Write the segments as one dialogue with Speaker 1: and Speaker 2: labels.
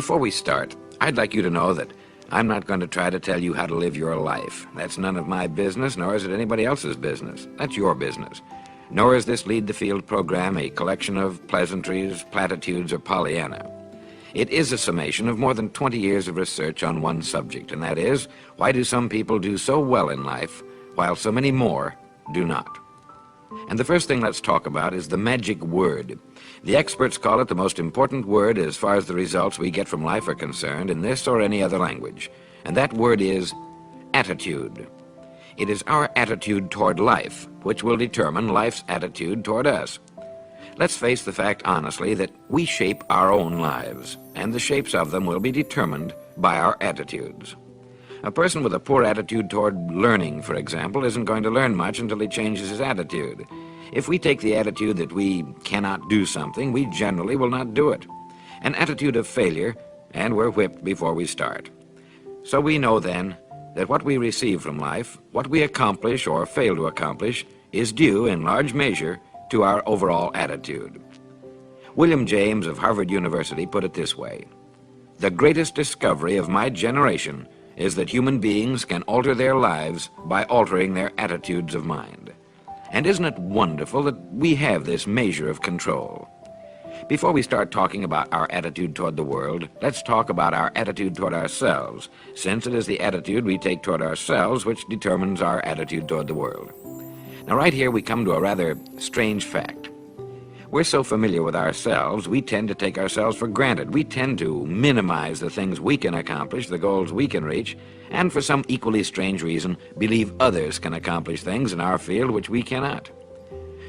Speaker 1: Before we start, I'd like you to know that I'm not going to try to tell you how to live your life. That's none of my business, nor is it anybody else's business. That's your business. Nor is this Lead the Field program a collection of pleasantries, platitudes, or Pollyanna. It is a summation of more than 20 years of research on one subject, and that is, why do some people do so well in life, while so many more do not? And the first thing let's talk about is the magic word. The experts call it the most important word as far as the results we get from life are concerned in this or any other language. And that word is attitude. It is our attitude toward life which will determine life's attitude toward us. Let's face the fact honestly that we shape our own lives, and the shapes of them will be determined by our attitudes. A person with a poor attitude toward learning, for example, isn't going to learn much until he changes his attitude. If we take the attitude that we cannot do something, we generally will not do it. An attitude of failure, and we're whipped before we start. So we know then that what we receive from life, what we accomplish or fail to accomplish, is due in large measure to our overall attitude. William James of Harvard University put it this way: "The greatest discovery of my generation is that human beings can alter their lives by altering their attitudes of mind." And isn't it wonderful that we have this measure of control? Before we start talking about our attitude toward the world, let's talk about our attitude toward ourselves, since it is the attitude we take toward ourselves which determines our attitude toward the world. Now right here we come to a rather strange fact. We're so familiar with ourselves, we tend to take ourselves for granted. We tend to minimize the things we can accomplish, the goals we can reach, and for some equally strange reason, believe others can accomplish things in our field which we cannot.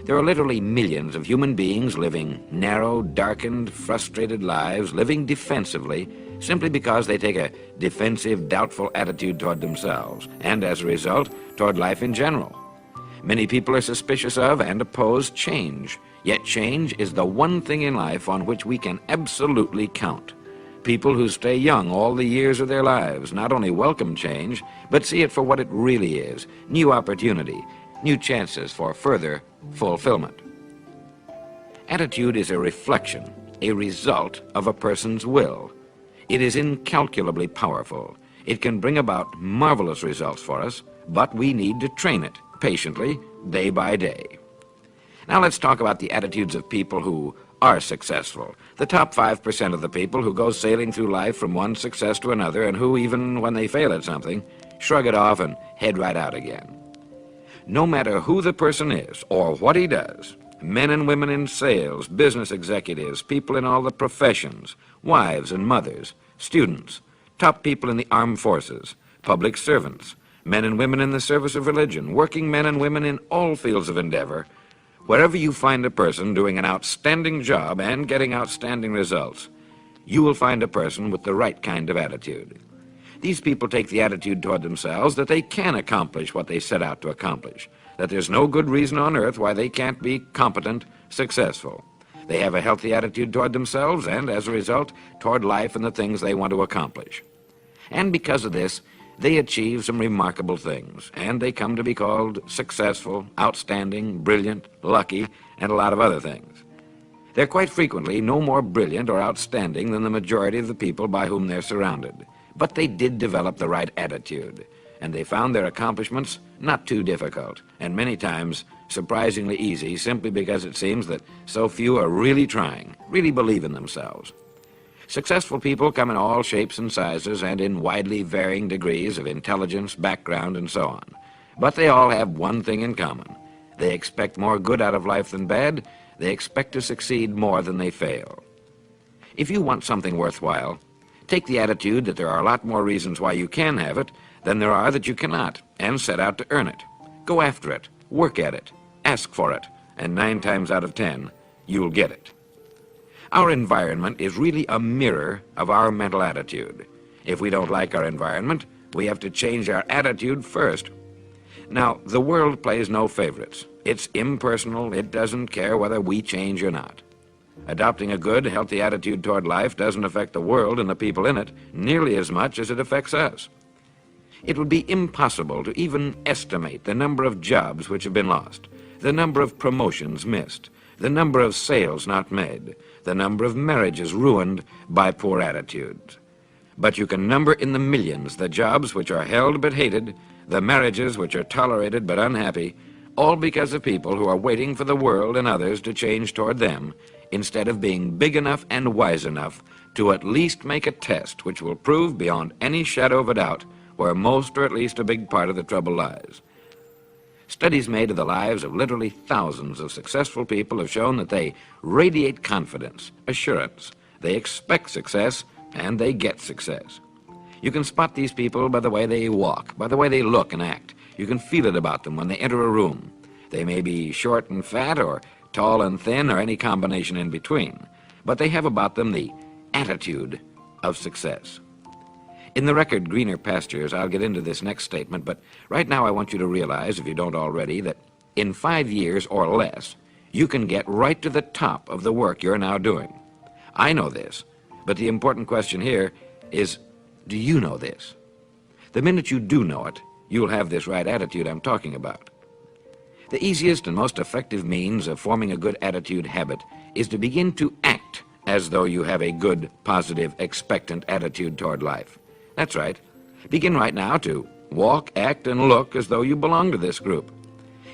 Speaker 1: There are literally millions of human beings living narrow, darkened, frustrated lives, living defensively, simply because they take a defensive, doubtful attitude toward themselves, and as a result, toward life in general. Many people are suspicious of and oppose change. Yet change is the one thing in life on which we can absolutely count. People who stay young all the years of their lives not only welcome change, but see it for what it really is: new opportunity, new chances for further fulfillment. Attitude is a reflection, a result of a person's will. It is incalculably powerful. It can bring about marvelous results for us, but we need to train it patiently, day by day. Now let's talk about the attitudes of people who are successful. The top 5% of the people who go sailing through life from one success to another, and who, even when they fail at something, shrug it off and head right out again. No matter who the person is or what he does, men and women in sales, business executives, people in all the professions, wives and mothers, students, top people in the armed forces, public servants, men and women in the service of religion, working men and women in all fields of endeavor, wherever you find a person doing an outstanding job and getting outstanding results, you will find a person with the right kind of attitude. These people take the attitude toward themselves that they can accomplish what they set out to accomplish, that there's no good reason on earth why they can't be competent, successful. They have a healthy attitude toward themselves and, as a result, toward life and the things they want to accomplish. And because of this, they achieve some remarkable things, and they come to be called successful, outstanding, brilliant, lucky, and a lot of other things. They're quite frequently no more brilliant or outstanding than the majority of the people by whom they're surrounded. But they did develop the right attitude, and they found their accomplishments not too difficult, and many times surprisingly easy, simply because it seems that so few are really trying, really believe in themselves. Successful people come in all shapes and sizes and in widely varying degrees of intelligence, background, and so on. But they all have one thing in common. They expect more good out of life than bad. They expect to succeed more than they fail. If you want something worthwhile, take the attitude that there are a lot more reasons why you can have it than there are that you cannot, and set out to earn it. Go after it, work at it, ask for it, and 9 times out of 10, you'll get it. Our environment is really a mirror of our mental attitude. If we don't like our environment, we have to change our attitude first. Now, the world plays no favorites. It's impersonal. It doesn't care whether we change or not. Adopting a good, healthy attitude toward life doesn't affect the world and the people in it nearly as much as it affects us. It would be impossible to even estimate the number of jobs which have been lost, the number of promotions missed, the number of sales not made, the number of marriages ruined by poor attitudes. But you can number in the millions the jobs which are held but hated, the marriages which are tolerated but unhappy, all because of people who are waiting for the world and others to change toward them, instead of being big enough and wise enough to at least make a test which will prove beyond any shadow of a doubt where most or at least a big part of the trouble lies. Studies made of the lives of literally thousands of successful people have shown that they radiate confidence, assurance, they expect success, and they get success. You can spot these people by the way they walk, by the way they look and act. You can feel it about them when they enter a room. They may be short and fat, or tall and thin, or any combination in between, but they have about them the attitude of success. In the record Greener Pastures, I'll get into this next statement, but right now I want you to realize, if you don't already, that in 5 years or less, you can get right to the top of the work you're now doing. I know this, but the important question here is, do you know this? The minute you do know it, you'll have this right attitude I'm talking about. The easiest and most effective means of forming a good attitude habit is to begin to act as though you have a good, positive, expectant attitude toward life. That's right. Begin right now to walk, act, and look as though you belong to this group.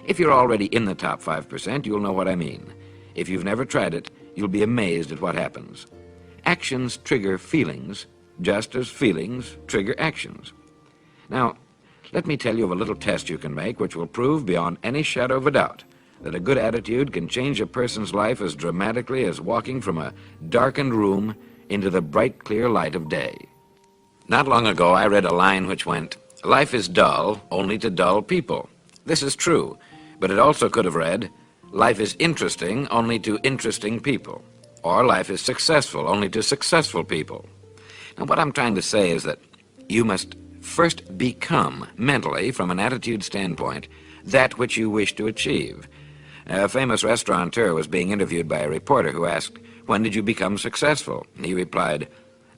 Speaker 1: If you're already in the top 5%, you'll know what I mean. If you've never tried it, you'll be amazed at what happens. Actions trigger feelings, just as feelings trigger actions. Now, let me tell you of a little test you can make which will prove beyond any shadow of a doubt that a good attitude can change a person's life as dramatically as walking from a darkened room into the bright, clear light of day. Not long ago, I read a line which went, "Life is dull only to dull people." This is true, but it also could have read, "Life is interesting only to interesting people," or "Life is successful only to successful people." Now, what I'm trying to say is that you must first become, mentally, from an attitude standpoint, that which you wish to achieve. A famous restaurateur was being interviewed by a reporter who asked, "When did you become successful?" He replied,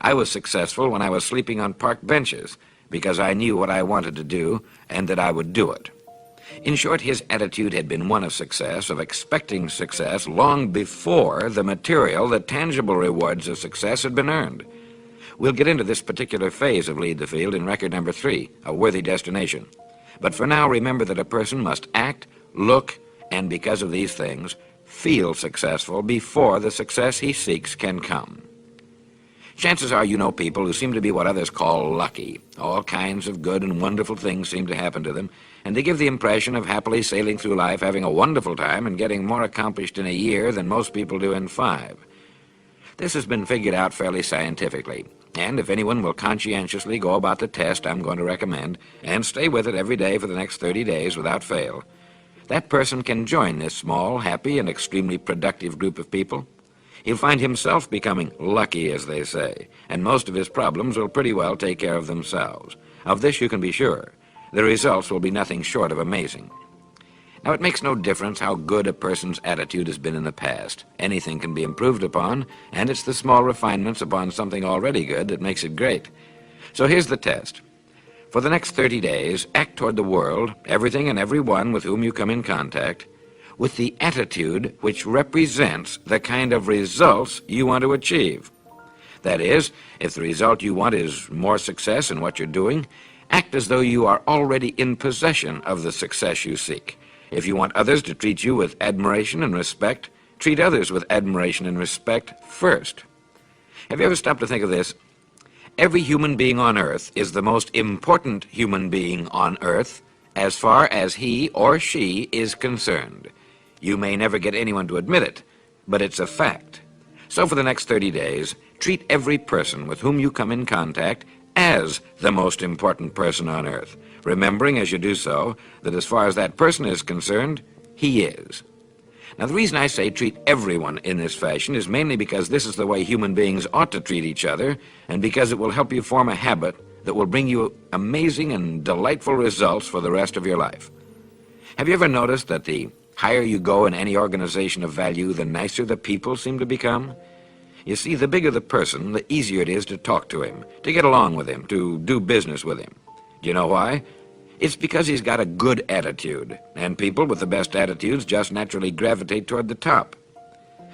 Speaker 1: "I was successful when I was sleeping on park benches, because I knew what I wanted to do and that I would do it." In short, his attitude had been one of success, of expecting success, long before the material, the tangible rewards of success had been earned. We'll get into this particular phase of Lead the Field in record number 3, A Worthy Destination. But for now, remember that a person must act, look, and because of these things, feel successful before the success he seeks can come. Chances are you know people who seem to be what others call lucky. All kinds of good and wonderful things seem to happen to them, and they give the impression of happily sailing through life, having a wonderful time, and getting more accomplished in a year than most people do in 5. This has been figured out fairly scientifically, and if anyone will conscientiously go about the test I'm going to recommend, and stay with it every day for the next 30 days without fail, that person can join this small, happy, and extremely productive group of people. He'll find himself becoming lucky, as they say, and most of his problems will pretty well take care of themselves. Of this you can be sure. The results will be nothing short of amazing. Now, it makes no difference how good a person's attitude has been in the past. Anything can be improved upon, and it's the small refinements upon something already good that makes it great. So here's the test. For the next 30 days, act toward the world, everything and everyone with whom you come in contact, with the attitude which represents the kind of results you want to achieve. That is, if the result you want is more success in what you're doing, act as though you are already in possession of the success you seek. If you want others to treat you with admiration and respect, treat others with admiration and respect first. Have you ever stopped to think of this? Every human being on Earth is the most important human being on Earth as far as he or she is concerned. You may never get anyone to admit it, but it's a fact. So for the next 30 days, treat every person with whom you come in contact as the most important person on Earth, remembering as you do so that as far as that person is concerned, he is. Now, the reason I say treat everyone in this fashion is mainly because this is the way human beings ought to treat each other, and because it will help you form a habit that will bring you amazing and delightful results for the rest of your life. Have you ever noticed that the higher you go in any organization of value, the nicer the people seem to become? You see, the bigger the person, the easier it is to talk to him, to get along with him, to do business with him. Do you know why? It's because he's got a good attitude, and people with the best attitudes just naturally gravitate toward the top.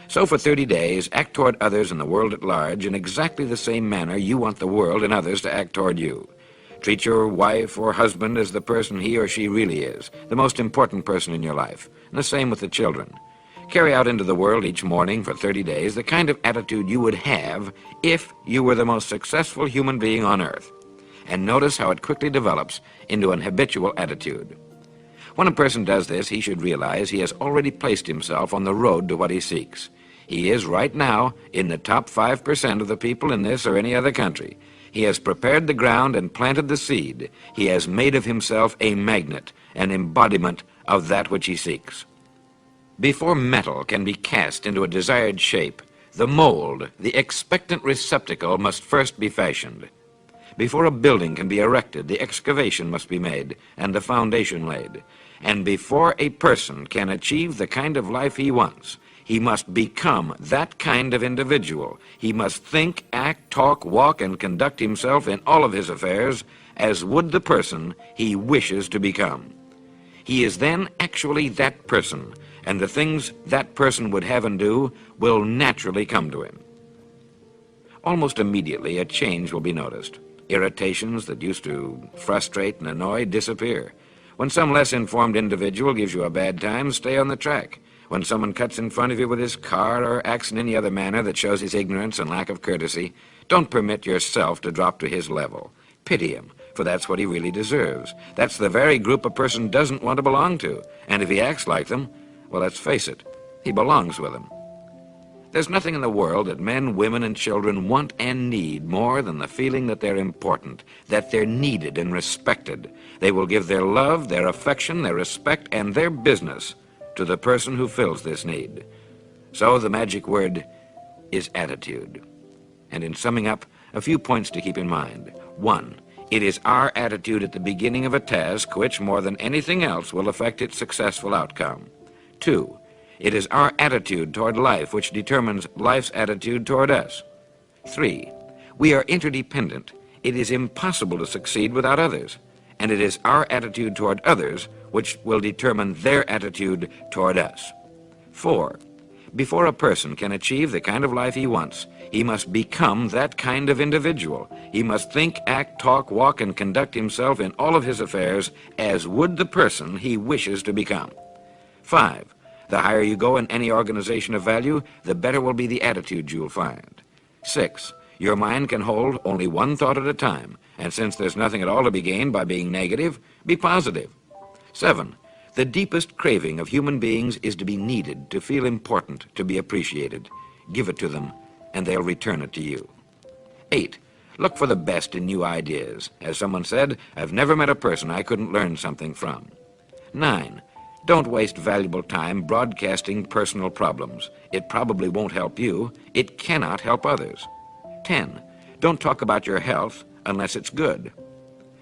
Speaker 1: So for 30 days, act toward others and the world at large in exactly the same manner you want the world and others to act toward you. Treat your wife or husband as the person he or she really is, the most important person in your life, and the same with the children. Carry out into the world each morning for 30 days the kind of attitude you would have if you were the most successful human being on earth. And notice how it quickly develops into an habitual attitude. When a person does this, he should realize he has already placed himself on the road to what he seeks. He is right now in the top 5% of the people in this or any other country. He has prepared the ground and planted the seed. He has made of himself a magnet, an embodiment of that which he seeks. Before metal can be cast into a desired shape, the mold, the expectant receptacle, must first be fashioned. Before a building can be erected, the excavation must be made and the foundation laid. And before a person can achieve the kind of life he wants, he must become that kind of individual. He must think, act, talk, walk, and conduct himself in all of his affairs as would the person he wishes to become. He is then actually that person, and the things that person would have and do will naturally come to him. Almost immediately, a change will be noticed. Irritations that used to frustrate and annoy disappear. When some less informed individual gives you a bad time, stay on the track. When someone cuts in front of you with his car or acts in any other manner that shows his ignorance and lack of courtesy, don't permit yourself to drop to his level. Pity him, for that's what he really deserves. That's the very group a person doesn't want to belong to. And if he acts like them, well, let's face it, he belongs with them. There's nothing in the world that men, women, and children want and need more than the feeling that they're important, that they're needed and respected. They will give their love, their affection, their respect, and their business to the person who fills this need. So the magic word is attitude. And in summing up, a few points to keep in mind. 1, it is our attitude at the beginning of a task which, more than anything else, will affect its successful outcome. 2, it is our attitude toward life which determines life's attitude toward us. 3, we are interdependent. It is impossible to succeed without others. And it is our attitude toward others which will determine their attitude toward us. 4, before a person can achieve the kind of life he wants, he must become that kind of individual. He must think, act, talk, walk, and conduct himself in all of his affairs as would the person he wishes to become. 5, the higher you go in any organization of value, the better will be the attitude you'll find. 6, your mind can hold only one thought at a time, and since there's nothing at all to be gained by being negative, be positive. 7, the deepest craving of human beings is to be needed, to feel important, to be appreciated. Give it to them, and they'll return it to you. 8, look for the best in new ideas. As someone said, I've never met a person I couldn't learn something from. 9, don't waste valuable time broadcasting personal problems. It probably won't help you. It cannot help others. 10, don't talk about your health unless it's good.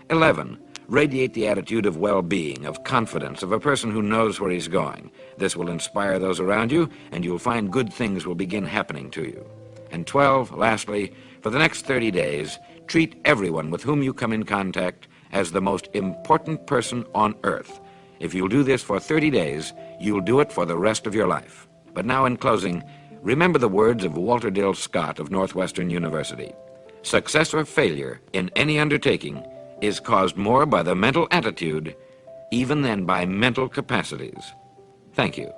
Speaker 1: 11, radiate the attitude of well-being, of confidence, of a person who knows where he's going. This will inspire those around you, and you'll find good things will begin happening to you. And 12, lastly, for the next 30 days, treat everyone with whom you come in contact as the most important person on earth. If you'll do this for 30 days, you'll do it for the rest of your life. But now, in closing, remember the words of Walter Dill Scott of Northwestern University. Success or failure in any undertaking is caused more by the mental attitude even than by mental capacities. Thank you.